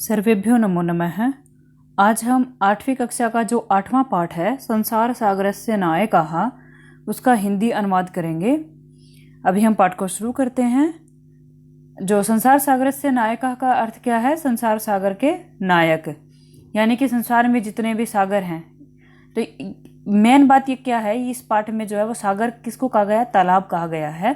सर्वेभ्यो नमो नमः। आज हम 8वीं कक्षा का जो 8वां पाठ है संसार सागरस्य नायकः उसका हिंदी अनुवाद करेंगे। अभी हम पाठ को शुरू करते हैं। जो संसार सागरस्य नायकः का अर्थ क्या है? संसार सागर के नायक, यानी कि संसार में जितने भी सागर हैं। तो मेन बात ये क्या है, इस पाठ में जो है वो सागर किसको कहा गया? तालाब कहा गया है।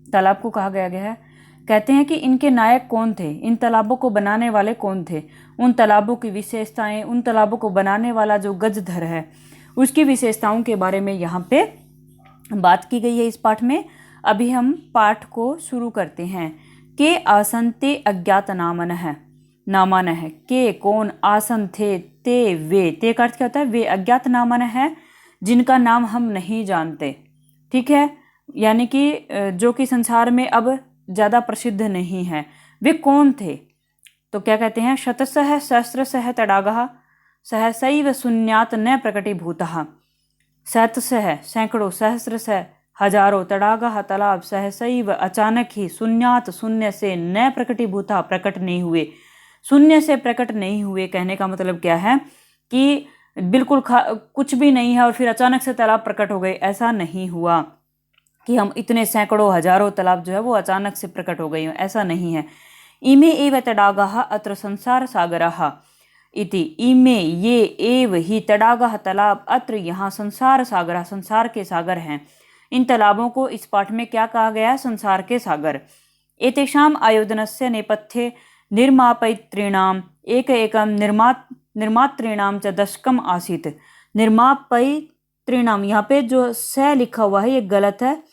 तालाब को कहा गया है। कहते हैं कि इनके नायक कौन थे, इन तालाबों को बनाने वाले कौन थे, उन तालाबों की विशेषताएं, उन तालाबों को बनाने वाला जो गजधर है उसकी विशेषताओं के बारे में यहाँ पे बात की गई है इस पाठ में। अभी हम पाठ को शुरू करते हैं। के आसन ते अज्ञात नामन है, नामान है। के कौन, आसन थे, ते वे, ते का अर्थ क्या होता है? वे अज्ञात नामन है, जिनका नाम हम नहीं जानते। ठीक है, यानी कि जो कि संसार में अब ज़्यादा प्रसिद्ध नहीं है। वे कौन थे? तो क्या कहते हैं? शतसः सहस्रशः तडागः सहसैव शून्यात् न प्रकटीभूतः। शतसः सैकड़ों, सहस्रशः हजारों, तडागः तालाब, सहसैव अचानक ही, शून्यात् शून्य से, न प्रकटीभूतः प्रकट नहीं हुए, शून्य से प्रकट नहीं हुए। कहने का मतलब क्या है कि बिल्कुल कुछ भी नहीं है और फिर अचानक से तालाब प्रकट हो गए, ऐसा नहीं हुआ कि हम इतने सैकड़ों हजारों तालाब जो है वो अचानक से प्रकट हो गई, ऐसा नहीं है। इमे एव तडागः अत्र संसार सागरः इति, इमे ये एव ही तडागः तालाब, अत्र यहाँ संसार सागरः संसार के सागर हैं। इन तालाबों को इस पाठ में क्या कहा गया है? संसार के सागर। एतेषाम् आयोजनस्य नेपथ्ये निर्मापयितॄणाम् एक एकं निर्मातॄणां च दशकम् आसीत्। निर्मापयितॄणां, यहाँ पे जो स लिखा हुआ है ये गलत है,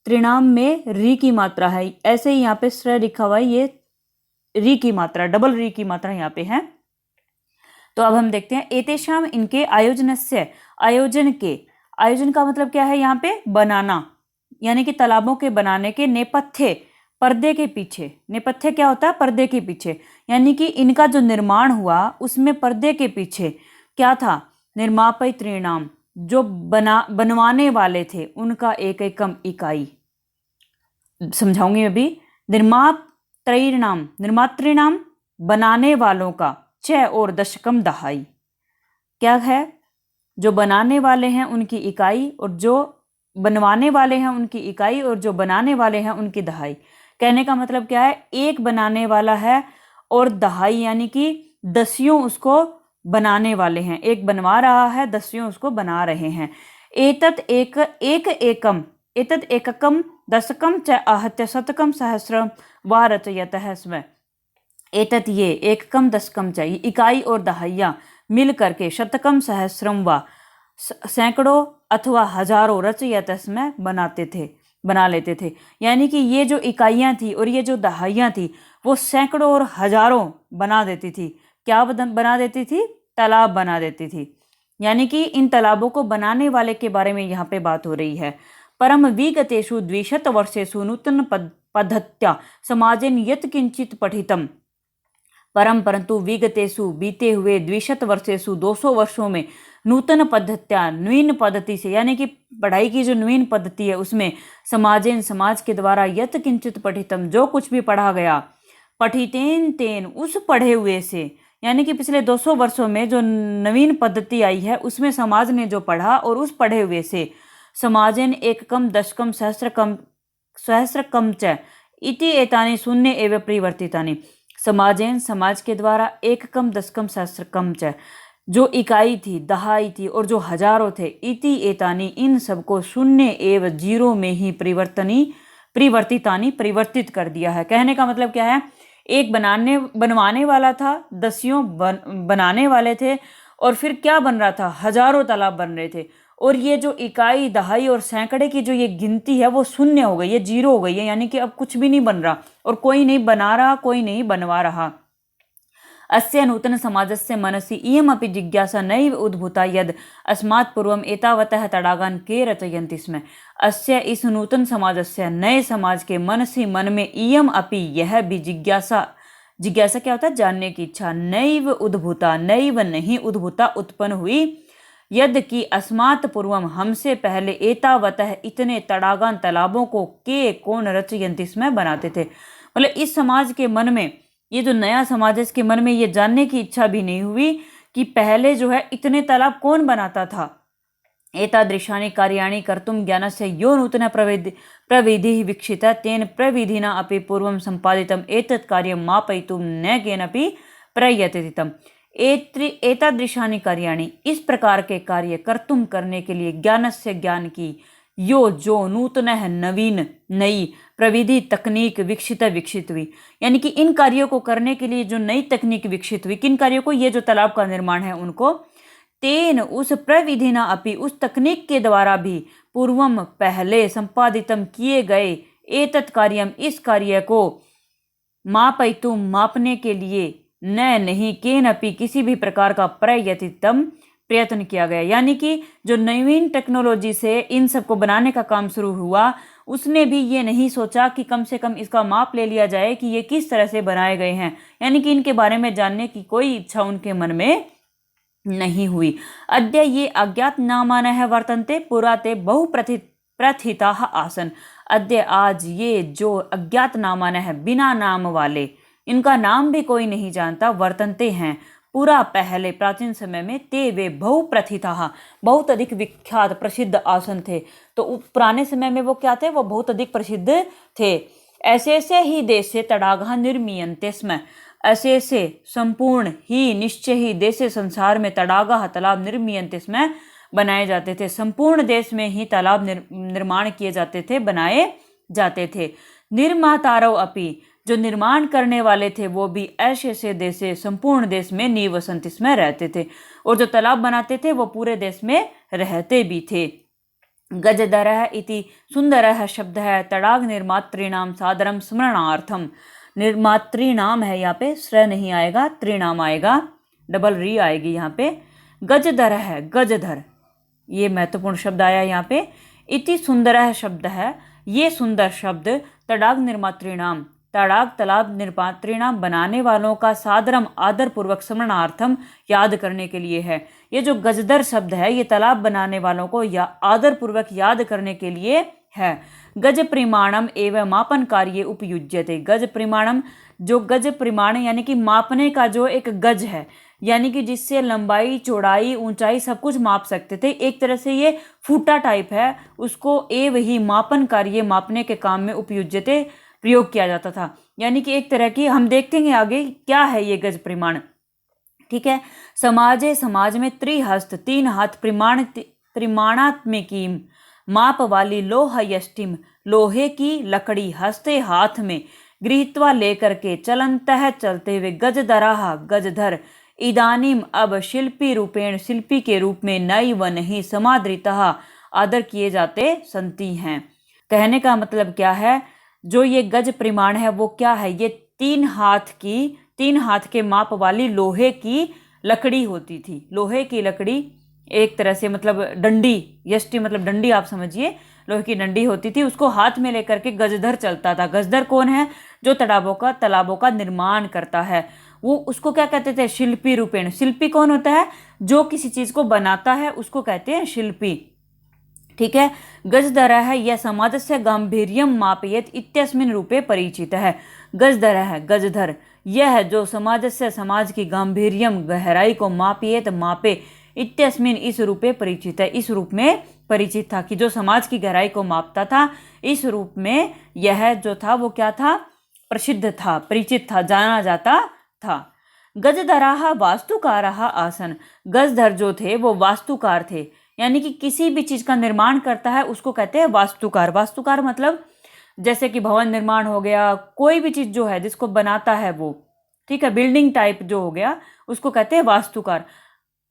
त्रिणाम में री की मात्रा है। ऐसे ही यहाँ पे श्र लिखा हुआ है, ये री की मात्रा, डबल री की मात्रा यहाँ पे है। तो अब हम देखते हैं एतेषाम, इनके, आयोजनस्य, आयोजन के, आयोजन का मतलब क्या है यहाँ पे? बनाना, यानी कि तालाबों के बनाने के, नेपथ्य पर्दे के पीछे। नेपथ्य क्या होता है? पर्दे के पीछे, यानी कि इनका जो निर्माण हुआ उसमें पर्दे के पीछे क्या था? निर्मापयितॄणाम, जो बनवाने वाले थे उनका एक एकम इकाई। समझाऊंगी अभी। निर्मातॄणाम, निर्मातॄणाम बनाने वालों का, च और दशकम दहाई। क्या है? जो बनाने वाले हैं उनकी इकाई, और जो बनवाने वाले हैं उनकी इकाई, और जो बनाने वाले हैं उनकी दहाई। कहने का मतलब क्या है? एक बनाने वाला है और दहाई यानी कि दसियों उसको बनाने वाले हैं। एक बनवा रहा है, दसियों उसको बना रहे हैं। एतत् एकम, एतत् एककम दशकम च आहत्य शतकम सहस्रम वा रचयतः स्म। एतत् ये, एककम दशकम च, इकाई और दहाइयाँ मिल करके, शतकम सहस्रम वा, सैकड़ों अथवा हजारों, रचयतः स्म बनाते थे, बना लेते थे। यानी कि ये जो इकाइयाँ थी और ये जो दहाइयाँ थी वो सैकड़ों और हजारों बना देती थी। क्या बना देती थी? तालाब बना देती थी। यानी कि इन तालाबों को बनाने वाले के बारे में यहाँ पे बात हो रही है। परम विगतेषु द्विशतवर्षेषु नूतन पद्धत्या समाजेन यत् किंचित पठितम, परम परंतु विगतेषु बीते हुए, द्विशत वर्षेषु 200 वर्षों में, नूतन पद्धत्या नवीन पद्धति से, यानी कि पढ़ाई की जो नवीन पद्धति है उसमें, समाजेन समाज के द्वारा, यत् किंचित पठितम जो कुछ भी पढ़ा गया, पठितेन तेन उस पढ़े हुए से, यानी कि पिछले 200 वर्षों में जो नवीन पद्धति आई है उसमें समाज ने जो पढ़ा और उस पढ़े हुए से, समाजेन एककम दशकम सहस्रकम च इति एतानि शून्य एवं परिवर्तितानि। समाजेन समाज के द्वारा, एककम दशकम सहस्रकम च जो इकाई थी, दहाई थी, और जो हजारों थे, इति एतानि इन सबको, शून्य एवं जीरो में ही परिवर्तितानि परिवर्तित कर दिया है। कहने का मतलब क्या है? एक बनवाने वाला था, दसियों बनाने वाले थे, और फिर क्या बन रहा था? हजारों तालाब बन रहे थे। और ये जो इकाई, दहाई और सैकड़े की जो ये गिनती है वो शून्य हो गई है, जीरो हो गई है। यानी कि अब कुछ भी नहीं बन रहा और कोई नहीं बना रहा, कोई नहीं बनवा रहा। अस्य नूतन समाजस्य मनसि इयमपि जिज्ञासा नैव उद्भूता यद् अस्मात् पूर्वम् एतावतः तडागान् के रचयन्ति स्म। अस्य, इस नूतन समाजस्य, नए समाज के, मनसि मन में, इयम अपि यह भी जिज्ञासा, जिज्ञासा क्या होता है? जानने की इच्छा, नैव उद्भूता, नैव नहीं, उद्भूता उत्पन्न हुई, यद कि अस्मात् पूर्वम हमसे पहले, एतावतः इतने, तडागान तालाबों को, के कौन, रचयन्ति स्म बनाते थे। मतलब इस समाज के मन में ये जो नया समाज है इसके मन में ये जानने की इच्छा भी नहीं हुई कि पहले जो है इतने तालाब कौन बनाता था। एतादृशानि कार्याणि कर्तुं ज्ञानस्य यो नूतन प्रविधिः विकसितः तेन प्रविधिना अपि पूर्वं सम्पादितम् एतत् कार्यं मापयितुं न केनापि प्रयतितम्। एतादृशानि कार्याणि, इस प्रकार के कार्य कर्तुम करने के लिए ज्ञानस्य ज्ञान की यो जो नूतन है नवीन नई प्रविधि तकनीक विकसित हुई, यानी कि इन कार्यों को करने के लिए जो नई तकनीक विकसित हुई, किन कार्यों को, ये जो तालाब का निर्माण है उनको, तेन उस प्रविधिना अपि उस तकनीक के द्वारा भी पूर्वम पहले संपादितम किए गए एतत् कार्यम इस कार्य को मापयितुम मापने के लिए न नहीं केनपि किसी भी प्रकार का प्रयत्न किया गया, यानी कि जो नवीन टेक्नोलॉजी से इन सब को बनाने का काम शुरू हुआ उसने भी ये नहीं सोचा कि कम से कम इसका माप ले लिया जाए कि ये किस तरह से बनाए गए हैं, यानी कि इनके बारे में जानने की कोई इच्छा उनके मन में नहीं हुई। अद्य ये अज्ञात नामानः वर्तन्ते पुरा ते बहुप्रथिताः आसन्। अद्य आज ये जो अज्ञात नामानः बिना नाम वाले, इनका नाम भी कोई नहीं जानता, वर्तन्ते हैं पूरा पहले प्राचीन समय में, ते वे बहुप्रथिताः बहुत अधिक विख्यात प्रसिद्ध आसन थे। तो पुराने समय में वो क्या थे, वो बहुत अधिक प्रसिद्ध थे। ऐसे ऐसे ही देशे तडागः निर्मीयन्ते स्म, ऐसे ऐसे संपूर्ण ही निश्चय ही देशे संसार में तडागः तालाब निर्मीयन्ते स्म बनाए जाते थे, संपूर्ण देश में ही तालाब निर्माण किए जाते थे, बनाए जाते थे। निर्मातारो अपि, जो निर्माण करने वाले थे वो भी ऐसे ऐसे देशे संपूर्ण देश में निवसन्ति स्म रहते थे, और जो तालाब बनाते थे वो पूरे देश में रहते भी थे। गजधरः इति सुंदरः शब्दः तडाग निर्मातॄणां सादरं स्मरणार्थम। निर्मातृनाम है, यहाँ पे श्र नहीं आएगा, त्रिनाम आएगा, डबल री आएगी यहाँ पे। गजधर है, गजधर, ये महत्वपूर्ण शब्द आया यहाँ पे। इति सुंदर शब्द है, ये सुंदर शब्द तडाग निर्मातृनाम, तडाग तालाब निर्मातृनाम बनाने वालों का सादरम आदर पूर्वक स्मरणार्थम याद करने के लिए है। ये जो गजधर शब्द है ये तालाब बनाने वालों को आदर पूर्वक याद करने के लिए है। गज परिमाणम एवं मापन कार्य उपयुज्यते। गज परिमाणम, जो गज परिमाण यानी कि मापने का जो एक गज है, यानी कि जिससे लंबाई चौड़ाई ऊंचाई सब कुछ माप सकते थे, एक तरह से ये फूटा टाइप है, उसको एवं ही मापन कार्य मापने के काम में उपयुज्यते प्रयोग किया जाता था। यानी कि एक तरह की, हम देखेंगे आगे क्या है ये गज परिमाण, ठीक है। समाजे, समाज में त्रिहस्त, 3 हाथ परिमाणात्मिकी माप वाली लोह यष्टिम, लोहे की लकड़ी हस्ते हाथ में गृहीत्वा लेकर के चलंतः चलते हुए गजधराः गजधर इदानीम अब शिल्पी रूपेण, शिल्पी के रूप में नई व नहीं समादृतः आदर किए जाते संति हैं। कहने का मतलब क्या है, जो ये गज परिमाण है वो क्या है, ये 3 हाथ के माप वाली लोहे की लकड़ी होती थी। लोहे की लकड़ी एक तरह से मतलब डंडी, यष्टि मतलब डंडी, आप समझिए लोहे की डंडी होती थी, उसको हाथ में लेकर के गजधर चलता था। गजधर कौन है, जो तालाबों का निर्माण करता है, वो उसको क्या कहते थे, शिल्पी रूपेण। शिल्पी कौन होता है, जो किसी चीज को बनाता है उसको कहते हैं शिल्पी, ठीक है। गजधर है यह समाजस्य गांभीर्यम मापयेत इत्यस्मिन् रूपे परिचित है। गजधर है, गजधर, यह जो समाजस्य समाज की गांभीर्यम गहराई को मापयेत मापे, इत्यस्मिन् इस रूपे परिचित है, इस रूप में परिचित था, कि जो समाज की गहराई को मापता था, इस रूप में यह जो था वो क्या था, प्रसिद्ध था, परिचित था, जाना जाता था। गजधराः वास्तुकाराः आसन, गजधर जो थे वो वास्तुकार थे, यानी कि किसी भी चीज का निर्माण करता है उसको कहते हैं वास्तुकार। वास्तुकार मतलब जैसे कि भवन निर्माण हो गया, कोई भी चीज जो है जिसको बनाता है वो, ठीक है, बिल्डिंग टाइप जो हो गया उसको कहते हैं वास्तुकार।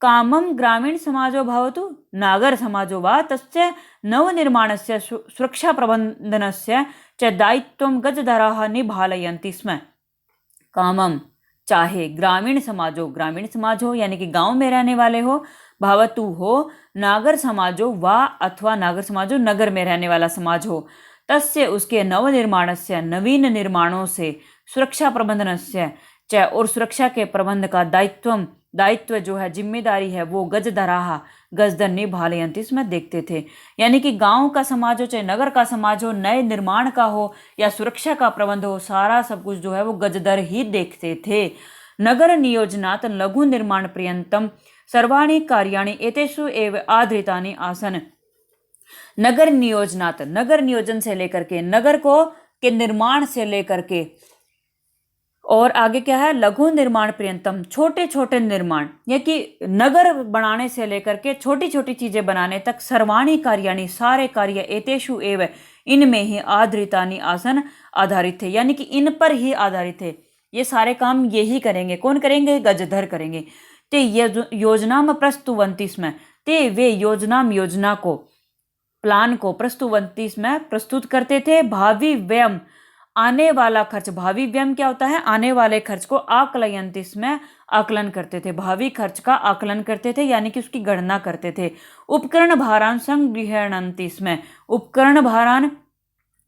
कामम ग्रामीण समाजो भवतु नागर समाजो वा तस्य नवनिर्माणस्य सुरक्षा प्रबंधनस्य च दायित्वं गजधराः निभालयन्ति स्म। कामम, चाहे, ग्रामीण समाज हो यानी कि गांव में रहने वाले हो, भवतु हो, नागर समाजो वा अथवा नागर समाजो नगर में रहने वाला समाज हो, तस्य उसके नवनिर्माणस्य नवीन निर्माणों से, सुरक्षा प्रबंधनस्य च और सुरक्षा के प्रबंध का दायित्व जो है, जिम्मेदारी है, वो गजधराहा गजधर निभालयंती इसमें देखते थे। यानी कि गांव का समाज हो चाहे नगर का समाज हो, नए निर्माण का हो या सुरक्षा का प्रबंध हो, सारा सब कुछ जो है वो गजधर ही देखते थे। नगर नियोजनात् लघु निर्माण पर्यंतम सर्वाणि कार्याणि एतेषु एव आधृतानि आसन। नगर नियोजनात्, नगर नियोजन से लेकर के, नगर को के निर्माण से लेकर के, और आगे क्या है, लघु निर्माण पर्यंतम, छोटे छोटे निर्माण, या कि नगर बनाने से लेकर के छोटी छोटी चीजें बनाने तक, सर्वाणी कार्याणि सारे कार्य, एतेषु एव इनमें ही, आधृतानि आसन आधारित थे, यानी कि इन पर ही आधारित थे। ये सारे काम यही करेंगे, कौन करेंगे, गजधर करेंगे। ते योजना में प्रस्तुवंतीस में, ते वे योजना को, प्लान को प्रस्तुवंतीस में प्रस्तुत करते थे। भावी व्यय, आने वाला खर्च, भावी व्यय क्या होता है, आने वाले खर्च को आकलयंतीस में आकलन करते थे, भावी खर्च का आकलन करते थे, यानी कि उसकी गणना करते थे। उपकरण भारान संगृहणंतीस में, उपकरण भारान,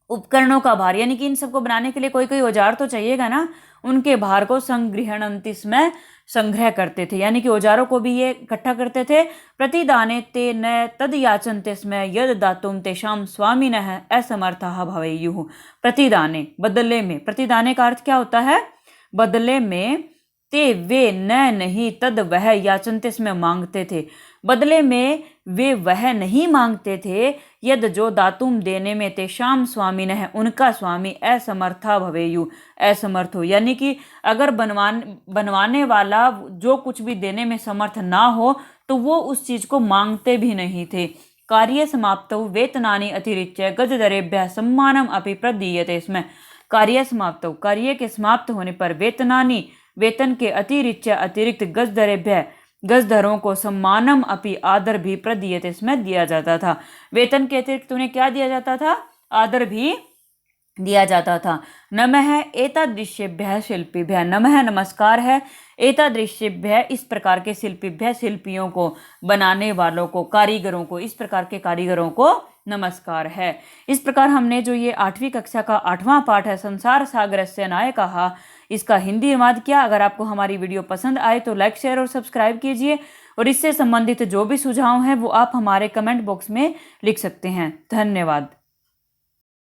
उपकरणों का भार, यानी कि इन सबको बनाने के लिए कोई कोई औजार तो चाहिएगा ना, उनके भार को संगृहणंतीस में संग्रह करते थे, यानी कि औजारों को भी ये इकट्ठा करते थे। प्रतिदाने ते न तद याचन्ते स्म यद दातुम तेषाम स्वामिनः असमर्थः भवेयुः। प्रतिदाने, बदले में, प्रतिदाने का अर्थ क्या होता है, बदले में, ते वे न नहीं, तद वह, याचन्ते स्म मांगते थे, बदले में वे वह नहीं मांगते थे, यद जो, दातुम देने में, तेषाम स्वामिनः उनका स्वामी, असमर्था भवेयु असमर्थ हो, यानी कि अगर बनवाने वाला जो कुछ भी देने में समर्थ ना हो तो वो उस चीज को मांगते भी नहीं थे। कार्य समाप्तौ वेतनानि अतिरिच्य गजधरेभ्यः सम्मानम अपि प्रदीयते स्म। कार्य समाप्तौ, कार्य के समाप्त होने पर, वेतनानि, वेतन के, अतिरिच्य अतिरिक्त, गजधरेभ्यः गजधरों को, सम्मानम अपि आदर भी, प्रदीयते इसमें दिया जाता था। वेतन के अतिरिक्त उन्हें क्या दिया जाता था, आदर भी दिया जाता था। नमः एतादृशेभ्यः शिल्पीभ्यः, नमः नमस्कार है, एतादृशेभ्यः इस प्रकार के, शिल्पीभ्यः शिल्पियों को, बनाने वालों को, कारीगरों को, इस प्रकार के कारीगरों को नमस्कार है। इस प्रकार हमने जो ये 8वीं कक्षा का 8वां पाठ है, संसार सागरस्य नायकः, इसका हिंदी अनुवाद किया। अगर आपको हमारी वीडियो पसंद आए तो लाइक, शेयर और सब्सक्राइब कीजिए, और इससे संबंधित जो भी सुझाव हैं वो आप हमारे कमेंट बॉक्स में लिख सकते हैं। धन्यवाद।